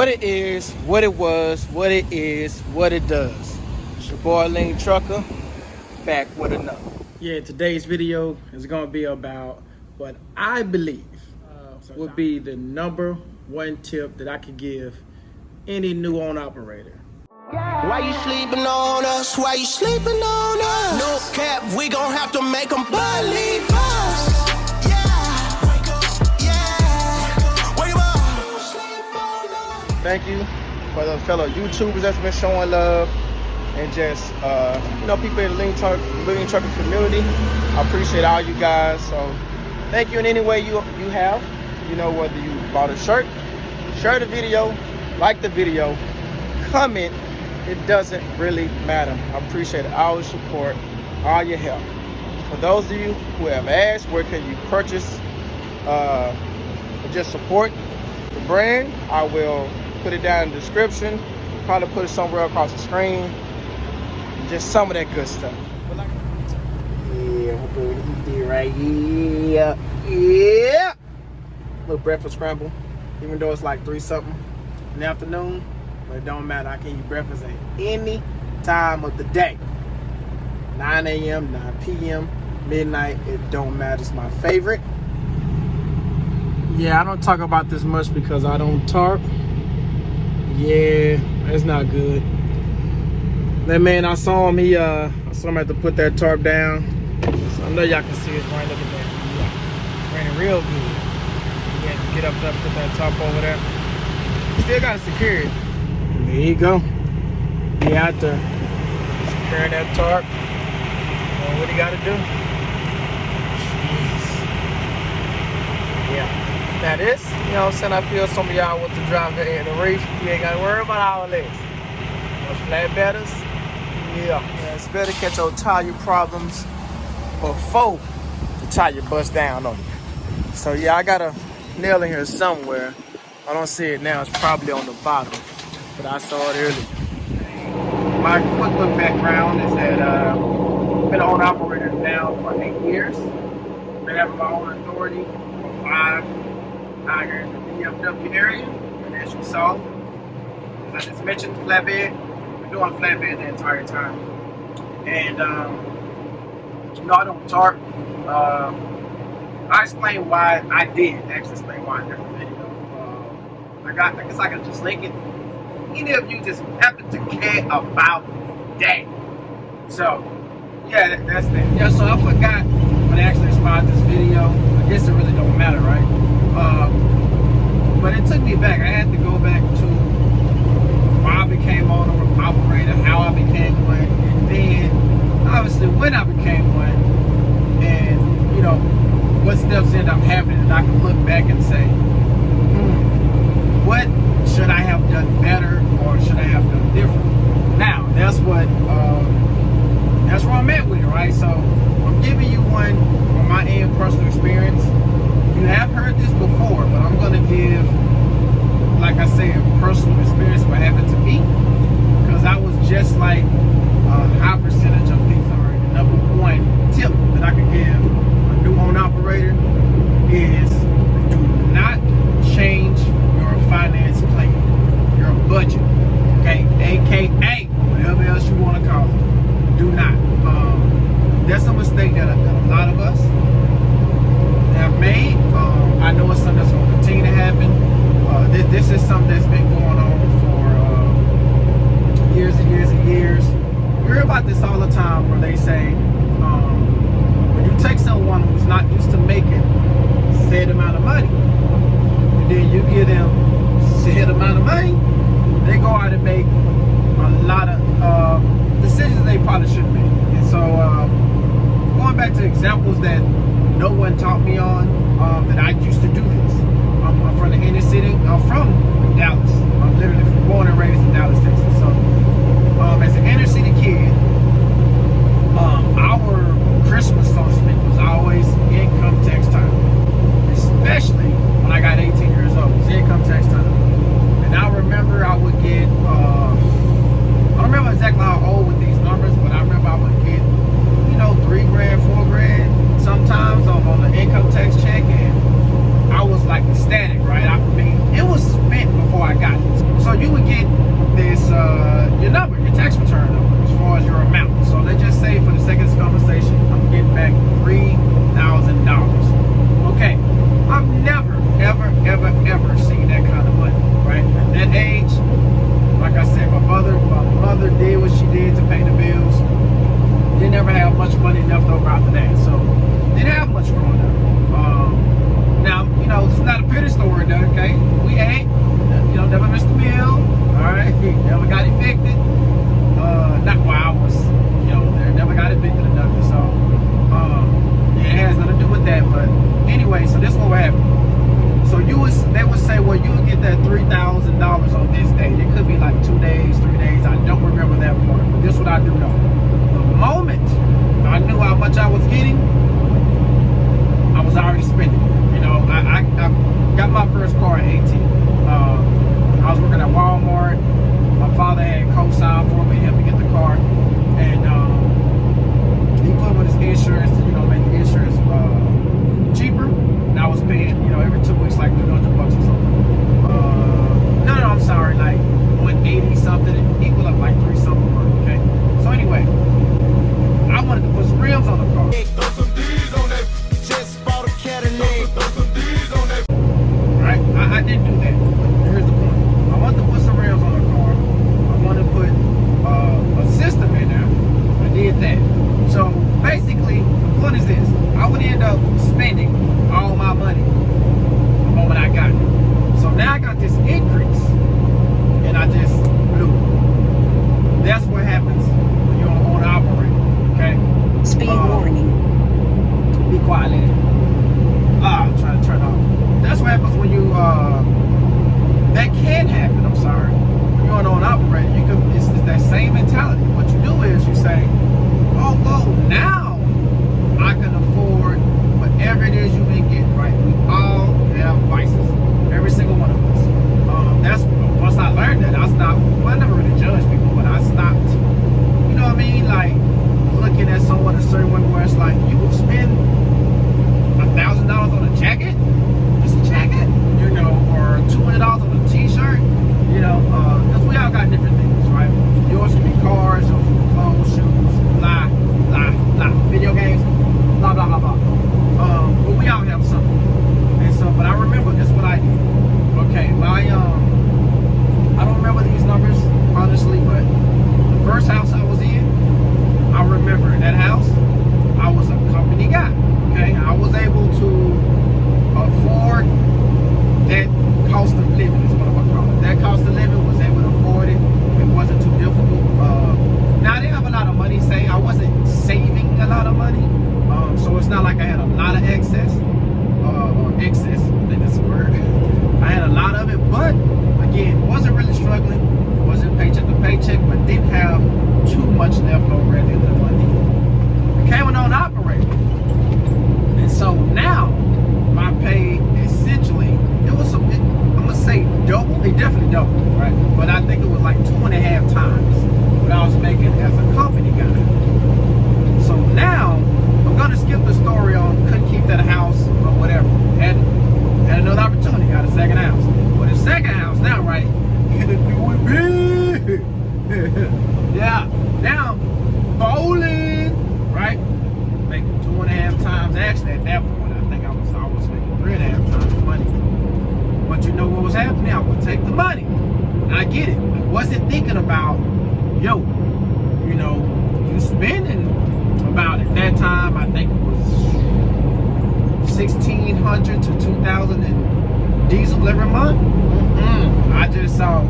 what it is, what it was, what it is, what it does. It's your boy Lean Trucker, back with another. Yeah, today's video is going to be about what I believe would be the number one tip that I could give any new owner operator. Why you sleeping on us? Why you sleeping on us? No cap, we gon' have to make them believe us. Thank you for the fellow YouTubers that's been showing love and just, people in the Lean Trucker community. I appreciate all you guys. So thank you in any way you have. Whether you bought a shirt, share the video, like the video, comment, it doesn't really matter. I appreciate all your support, all your help. For those of you who have asked, where can you purchase or just support the brand, I will put it down in the description, probably put it somewhere across the screen, just some of that good stuff. Yeah, we'll put what he did right here. Yeah. Little breakfast scramble, even though it's like 3-something in the afternoon, but it don't matter. I can eat breakfast at any time of the day. 9 a.m., 9 p.m., midnight, it don't matter. It's my favorite. Yeah, I don't talk about this much because I don't tarp. Yeah, that's not good. That man, I saw him have to put that tarp down. So I know y'all can see it right. Look at that. Yeah. Raining real good. He had to get up there, put that tarp over there. Still got to secure it. There you go. He out there securing that tarp. What he got to do? Jeez. Yeah. Now this, what I'm saying, I feel some of y'all want to drive in the reef. You ain't got to worry about all this. Those flatbedders, yeah. It's better to catch your tire problems before the tire busts down on you. So yeah, I got a nail in here somewhere. I don't see it now. It's probably on the bottom, but I saw it earlier. My quick look background is that I've been an owner operator now for 8 years. Been having my own authority for 5 out here in the DFW area. And as you saw, as I just mentioned, flatbed. Been doing flatbed the entire time. And I don't tarp. I explained why I did. Actually explain why in a different video. I guess I can just link it. Any of you just happen to care about that. So, yeah, that's that. Yeah, so I forgot when I actually inspired this video. I guess it really don't matter, right? But it took me back. I had to go back to why I became owner operator, how I became one, and then obviously when I became one, and what steps ended up happening, and I can look back and say, what should I have done better, or should I have done different? Now that's where I'm at with it, right? So I'm giving you one from my own personal experience. You have heard this before, but I'm gonna give, like I said, personal experience what happened to me, because I was just like a high percentage of these already. Number one tip that I could give a new owner operator is do not change your finance plan, your budget, okay, aka whatever else you want to call it. Do not. That's a mistake that a lot of us have made. I know it's something that's going to continue to happen. This is something that's been going on for years and years and years. We hear about this all the time where they say, when you take someone who's not used to making said amount of money, and then you give them said amount of money, they go out and make a lot of decisions they probably shouldn't make. And so, going back to examples that no one taught me on, that I used to do this. I'm from the inner city. I'm from Dallas. I'm literally born and raised in Dallas, Texas. So, as an inner city kid, our Christmas, so to speak, was always income tax time. Especially when I got 18 years old. It was income tax time. And I remember I would get, I don't remember exactly how old with these numbers, but I remember I would get, $3,000, $4,000 sometimes on the income tax check, and I was like ecstatic, right? I mean, it was spent before before I got it. So you would get this, your number, your tax return number, as far as your amount. So let's just say, for the sake of this conversation, I'm getting back $3,000. Okay, I've never, ever, ever, ever seen that kind of money, right? At that age, like I said, my mother did what she did to pay the bills. Didn't ever have much money left over after that, so didn't have much growing up. Now, you know, it's not a pity story, though, okay? We ate, you know, never missed a meal, all right? Never got evicted. Not while I was, you know, there. Never got evicted or nothing, so, yeah, it has nothing to do with that, but anyway, so this is what would happen. So they would say, well, you would get that $3,000 on this day. It could be like 2 days, 3 days. I don't remember that part, but this is what I do know. The moment I knew how much I was getting, I was already spending. You know, I got my first car at 18. I was working at Walmart. My father had co-signed for me, helped me get the car, and he put him on his insurance to, you know, make the insurance cheaper. And I was paying, you know, every 2 weeks like $300 or something. No, I'm sorry, like 180 something, it equal up like 3 something a month. Okay, so anyway, I wanted to put some rims on the car. Throw some D's on that. Just bought a Cadillac. Throw some D's on that. Right? I didn't do that. Here's the point. I wanted to put some rims on the car. I wanted to put a system in there. I did that. So basically, the point is this: I would end up spending all my money the moment I got it. So now I got this increase, and I just blew it. That's what happens when you're on operator. Okay. Speed warning. Be quiet, lady. I'm trying to turn off. That's what happens when you, that can happen, I'm sorry. When you're on operator, you can, it's that same mentality. What you do is you say, oh, well, now I can afford whatever it is you've been getting, right? We all have vices. Every single one of us. That's, once I learned that, I stopped, well, I never really judged people, but I stopped, you know what I mean? Like, looking at someone a certain way where it's like, you will spend $1,000 on a jacket, just a jacket, you know, or $200 on a t-shirt, you know, because we all got different things, right? Yours can be cars, yours can be clothes, shoes, blah, blah, blah, video games, blah, blah, blah, blah. But we all have something. And so, but I remember this is what I did. Okay, I don't remember these numbers, honestly, but the first house I was in, I remember in that house, I was a company guy, okay? I was able to afford that cost of living, is what I'm gonna call it. That cost of living, was able to afford it. It wasn't too difficult. Now, I didn't have a lot of money, say, I wasn't saving a lot of money, so it's not like I had a lot of excess, or excess, I think that's the word. I had a lot of it, but again, wasn't really struggling, wasn't paycheck to paycheck, but didn't have too much left over at the end of the month. Became an operator. And so now my pay essentially, it was I'm gonna say double, it definitely doubled, right? But I think it was like 2.5 times what I was making as a company guy. So now I'm gonna skip the story on couldn't keep that house or whatever. Had another opportunity, got a second house. But the second house now, right? Yeah, now bowling, right? Making 2.5 times. Actually, at that point, I think I was making 3.5 times the money. But you know what was happening? I would take the money. And I get it. I wasn't thinking about, yo, you know, you spending about at that time, I think it was $1,600 to $2,000 in diesel every month. I just saw,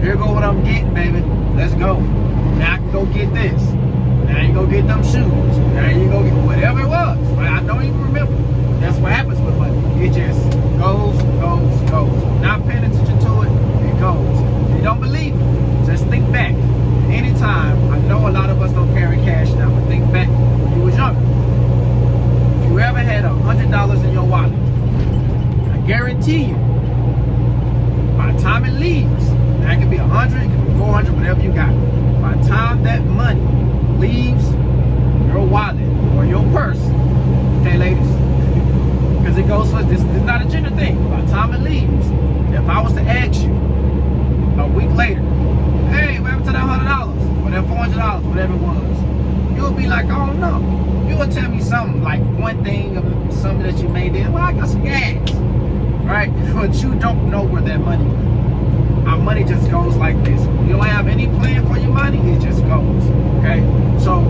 here go what I'm getting, baby. Let's go. Now I can go get this. Now you go get them shoes. Now you go get whatever it was. Right? I don't even remember. That's what happens with money. It just goes. Not paying attention to it, it goes. If you don't believe me, just think back. Anytime, I know a lot of us don't carry cash now, but think back when you was younger. If you ever had $100 in your wallet, I guarantee you, by the time it leaves, that could be 100, it could be 400, whatever you got. By the time that money leaves your wallet or your purse, okay, ladies, because it goes for this is not a gender thing. By the time it leaves, if I was to ask you, a week later, hey, what happened to that $100 or that $400, whatever it was? You'll be like, I don't know. You will tell me something, like one thing of something that you made in. Well, I got some gas, right? But you don't know where that money went. Our money just goes like this. You don't have any plan for your money, it just goes, okay? So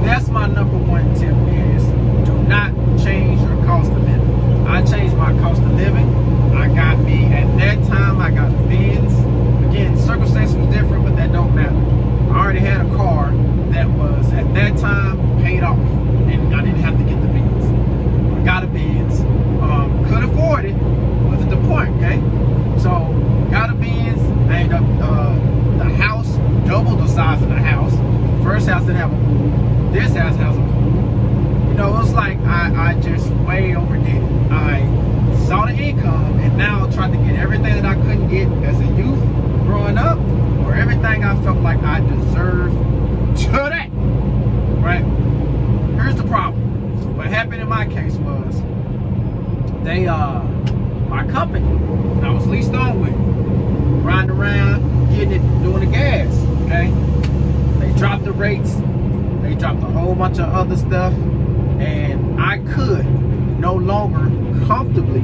that's my number one tip is do not change your cost of living. I changed my cost of living. I got me, at that time, I got a Benz. Again, circumstances was different, but that don't matter. I already had a car that was, at that time, paid off, and I didn't have to get the Benz. I got a Benz, could afford it, wasn't the point, okay? So, got a Benz, I ended up, the house, double the size of the house. First house didn't have a pool, this house has a pool. You know, it was like, I just way overdid it. I saw the income, and now tried to get everything that I couldn't get as a youth growing up, or everything I felt like I deserved today, right? Here's the problem. So what happened in my case was, they, my company, I was leased on with, riding around, getting it, doing the gas, okay? They dropped the rates, they dropped a whole bunch of other stuff, and I could no longer comfortably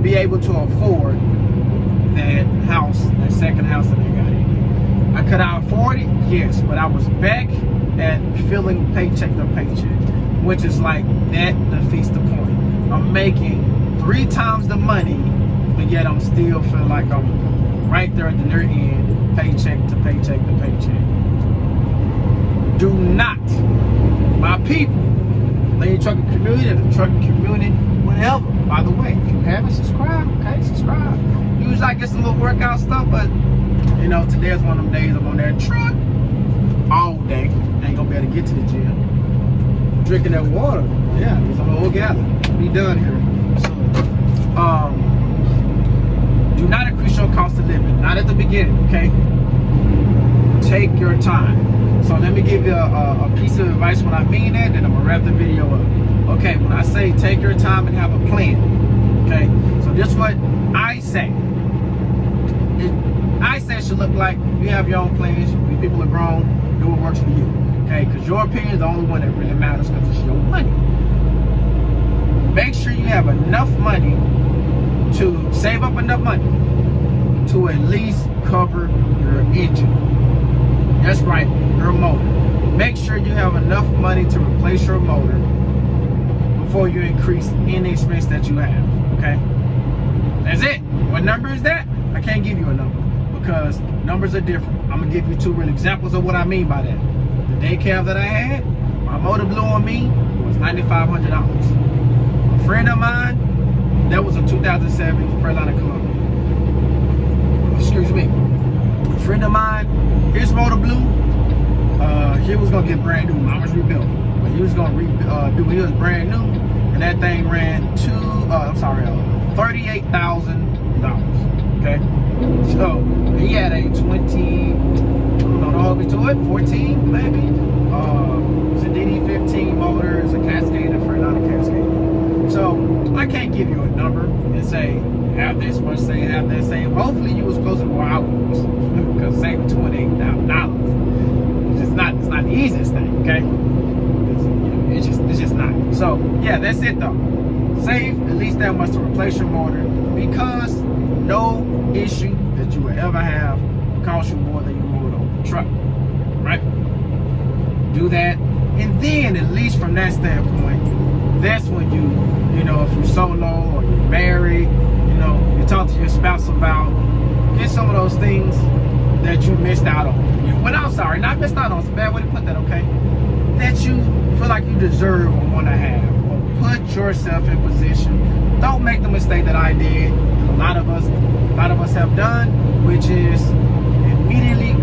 be able to afford that house, that second house that they got in. Could I afford it? Yes, but I was back at feeling paycheck to paycheck, which is like, that defeats the point. I'm making 3 times the money, but yet I'm still feeling like I'm right there at the near end, paycheck to paycheck to paycheck. Do not, my people, Lane Trucking Community, the trucking community, whatever. By the way, if you haven't subscribed, okay, subscribe. Usually I get some little workout stuff, but you know, today's one of them days I'm on that truck all day. Ain't gonna be able to get to the gym. Drinking that water, yeah, it's a whole gallon. Be done here. So, do not increase your cost of living. Not at the beginning, okay? Take your time. So let me give you a piece of advice when I mean that, then I'm gonna wrap the video up. Okay, when I say take your time and have a plan, okay? So this is what I say. I say it should look like you have your own plans, you people are grown, do what works for you, okay? Because your opinion is the only one that really matters because it's your money. Make sure you have enough money to save up enough money to at least cover your engine. That's right, your motor. Make sure you have enough money to replace your motor before you increase any expense that you have, okay? That's it. What number is that? I can't give you a number because numbers are different. I'm gonna give you 2 real examples of what I mean by that. The day cab that I had, my motor blew on me, was $9,500. A friend of mine, that was a 2007 Freightliner Columbia. Excuse me. A friend of mine, his motor blew. He was gonna get brand new. Mine was rebuilt, but he was gonna do. He was brand new, and that thing ran $38,000. Okay, so he had a 20. I don't know, hold me to it. 14 maybe. It's a DD15 motor. It's a Cascade, a Freightliner Cascade. So I can't give you a number and say have this much, say have that same. Hopefully you was closer to where I was, because saving $28,000. It's not the easiest thing, okay? It's just not. So yeah, that's it though. Save at least that much to replace your motor, because no issue that you will ever have will cost you more than your motor on the truck, right? Do that, and then at least from that standpoint, that's when you know, if you're solo or you're married, you know, you talk to your spouse about get some of those things that you missed out on. Not missed out on, it's a bad way to put that, okay? That you feel like you deserve or want to have, or put yourself in position. Don't make the mistake that I did, and a lot of us have done, which is immediately